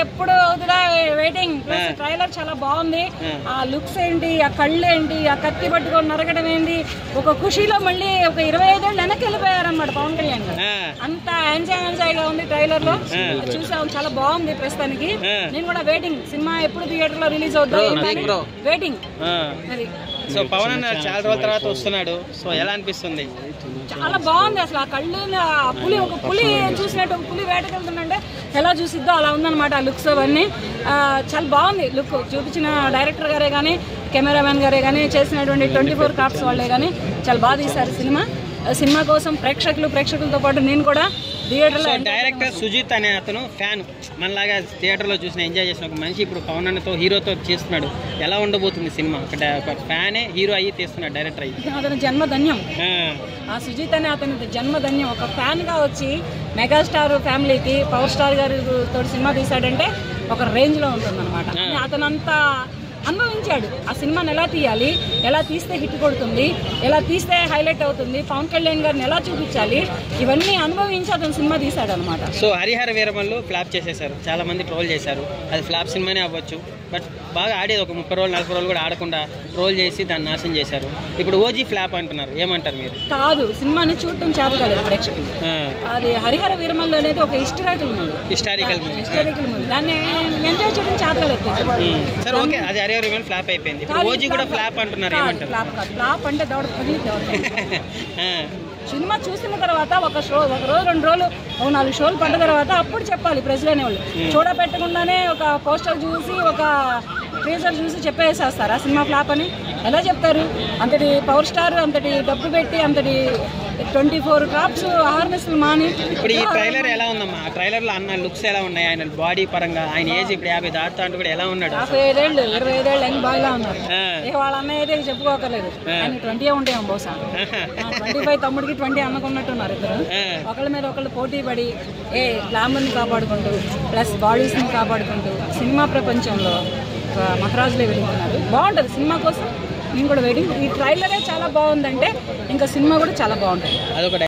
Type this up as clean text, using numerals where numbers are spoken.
ఎప్పుడు అవుతుందా waiting. Plus trailer చాలా బాగుంది. ఆ లుక్స్ ఏంటి, ఆ కళ్ళు ఏంటి, ఆ కత్తి పట్టుకొని నరకడం ఏంటి, ఒక ఖుషీలో మళ్ళీ ఒక 25 ఏళ్ళు వెనక్కి వెళ్ళిపోయారనమాట పవన్ కళ్యాణ్ గారు. అంత ఎంజాయ్ గా ఉంది ట్రైలర్ లో. చూసాం, చాలా బాగుంది ప్రస్తుతానికి. నేను కూడా వెయిటింగ్, సినిమా ఎప్పుడు థియేటర్ లో రిలీజ్ అవుతుంది వెయిటింగ్. సో పవన్ అన్న చాలా రోజుల తర్వాత వస్తున్నాడు, సో ఎలా అనిపిస్తుంది? చాలా బాగుంది అసలు. ఆ కళ్ళు, ఆ పులి, ఒక పులి చూసినట్టు, ఒక పులి వేటకెళ్తుందంటే ఎలా చూసిద్దో అలా ఉందన్నమాట ఆ లుక్స్ అవన్నీ. చాలా బాగుంది లుక్. చూపించిన డైరెక్టర్ గారే కానీ, కెమెరామెన్ గారే కానీ, చేసినటువంటి 24 క్రాఫ్ట్స్ వాళ్ళే కానీ చాలా బాగా తీశారు సినిమా కోసం ప్రేక్షకులతో పాటు నేను కూడా థియేటర్లో. డైరెక్టర్ సుజిత్ అనే అతను ఫ్యాన్, మనలాగా థియేటర్లో చూసిన ఎంజాయ్ చేసిన ఒక మనిషి ఇప్పుడు పవన్ అన్నతో హీరోతో చేస్తున్నాడు. ఎలా ఉండబోతుంది సినిమా? ఒక ఫ్యానే హీరో అయ్యి తీస్తున్నాడు, డైరెక్టర్ అయ్యి. అతను జన్మధన్యం. ఆ సుజిత్ అనే అతని జన్మధన్యం. ఒక ఫ్యాన్ గా వచ్చి మెగాస్టార్ ఫ్యామిలీకి పవర్ స్టార్ గారితో సినిమా తీశాడంటే ఒక రేంజ్ లో ఉంటుందన్నమాట. అతను అంతా అనుభవించాడు. ఆ సినిమాని ఎలా తీయాలి, ఎలా తీస్తే హిట్ కొడుతుంది, ఎలా తీస్తే హైలైట్ అవుతుంది, పవన్ కళ్యాణ్ గారిని ఎలా చూపించాలి, ఇవన్నీ అనుభవించి అతను సినిమా తీశాడు అనమాట. సో హరిహర వీరమల్లు ఫ్లాప్ చేసేసారు, చాలా మంది ట్రోల్ చేశారు. అది ఫ్లాప్ సినిమానే అవ్వచ్చు, బట్ బాగా ఆడేది ఒక 30 రోజులు 40 రోజులు కూడా ఆడకుండా ట్రోల్ చేసి దాన్ని నాశనం చేశారు. ఇప్పుడు ఓజీ ఫ్లాప్ అంటున్నారు, ఏమంటారు మీరు? కాదు, సినిమాని చూడటం చేత కాలేదు ప్రేక్షకులు. అది హరిహర వీరమల్లు అనేది ఒక హిస్టారికల్ మూవీ, దాన్ని ఎంజాయ్ చేయడం చేత కాలేదు. సరే ఓకే, అది హరిహర వీరమల్లు ఫ్లాప్ అయిపోయింది. ఇప్పుడు ఓజీ కూడా ఫ్లాప్ అంటున్నారు, ఏమంటారు? ఫ్లాప్ అంటే దౌడ సినిమా చూసిన తర్వాత ఒక రోజు 2 రోజులు 4 షోలు పడ్డ తర్వాత అప్పుడు చెప్పాలి ప్రజలు అనేవాళ్ళు. చూడబెట్టకుండానే ఒక పోస్టర్ చూసి, ఒక ట్రేజర్ చూసి చెప్పేసేస్తారు ఆ సినిమా ఫ్లాప్ అని. ఎలా చెప్తారు? అంతటి పవర్ స్టార్, అంతటి డబ్బు పెట్టి, అంతటి 24 క్రాఫ్ట్స్ అవేర్నెస్ మాని. ఇప్పుడు ఈ ట్రైలర్ ఎలా ఉందమ్మా? ఆ ట్రైలర్ లో అన్న లుక్స్ ఎలా ఉన్నాయి? ఆయన బాడీ పరంగా, ఆయన ఏజ్ ఇప్పుడు 50 దాటుతా అంటూ కూడా ఎలా ఉన్నాడు? 55 ఏళ్ళు 25 ఏళ్ళు అని బాగా ఉన్నారు. వాళ్ళ అన్నయ్య అయితే చెప్పుకోకర్లేదు, ఆయన 20 ఉంటాయేమో బహుశా. 25 తమ్ముడికి 20 అన్నకున్నట్టున్నారు ఇద్దరు. ఒకళ్ళ మీద ఒకళ్ళు పోటీ పడి గ్లామర్ని కాపాడుకుంటూ, ప్లస్ బాడీస్ని కాపాడుకుంటూ సినిమా ప్రపంచంలో మహారాజులే వెళ్తున్నారు. బాగుంటుంది సినిమా కోసం. నేను కూడా వెయిటింగ్. ఈ ట్రైలరే చాలా బాగుందంటే ఇంకా సినిమా కూడా చాలా బాగుంటుంది.